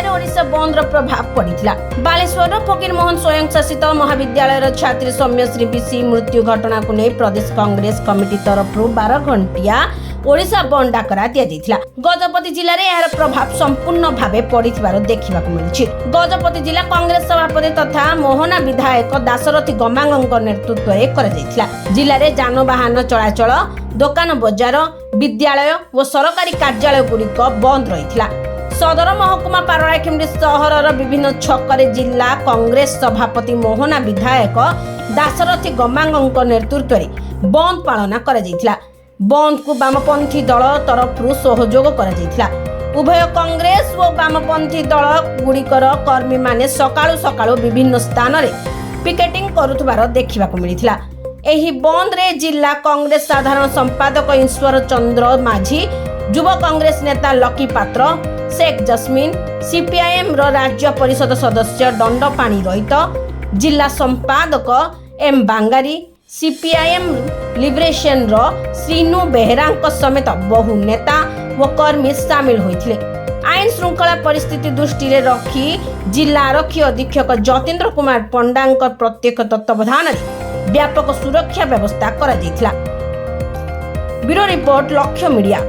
जिले में ओडिशा बंद प्रभाव पड़ा। बालेश्वर फकीर मोहन स्वयं शासित महाविद्यालय छात्री सौम्यश्री बीसी मृत्यु घटना को नहीं प्रदेश कांग्रेस कमिटी तरफ 12 घंटिया ओडिशा बंद डाकरा दिया। गजपति जिले में यार प्रभाव संपूर्ण भाव पड़िथिबार देखा मिली। गजपति जिला कांग्रेस सभापति तथा मोहना विधायक दाशरथी गमांग नेतृत्व में जिले में जानवाहन चलाचल दुकान बजार विद्यालय और सरकारी कार्यालय गुड़िक बंद रही। सदर महकुमा पारଳାଖେମୁଣ୍ଡି सहर विभिन्न छकरे जिला कांग्रेस सभापति मोहना विधायक दाशरथी गमांग नेतृत्व में बंद पालना करा। बंद को वामपंथी दल तरफ सहयोग करा। उभय कांग्रेस और वामपंथी दल गुड़िकर कर्मी माने सकाळु सकाळु विभिन्न स्थान रे पिकेटिंग करुथबार देखा मिली। एही बंद रे जिला कांग्रेस साधारण संपादक ईश्वर चंद्र माझी, युवा कांग्रेस नेता लकी पात्र, शेख जस्मिन, सीपीआईएम रो राज्य परिषद सदस्य दंडपाणी रोहित, जिला संपादक एम बांगारी, सीपीआईएम लिबरेशन रो श्रीनु बेहरा समेत बहु नेता व कर्मी सामिल होइथिले। आईन श्रृंखला परिस्थिति दृष्टि रे रखी जिला आरक्षी अधीक्षक जतेन्द्र कुमार पंडा प्रत्यक्ष तत्वावधान व्यापक सुरक्षा व्यवस्था करा जायतिला। ब्यूरो रिपोर्ट लक्ष्य मीडिया।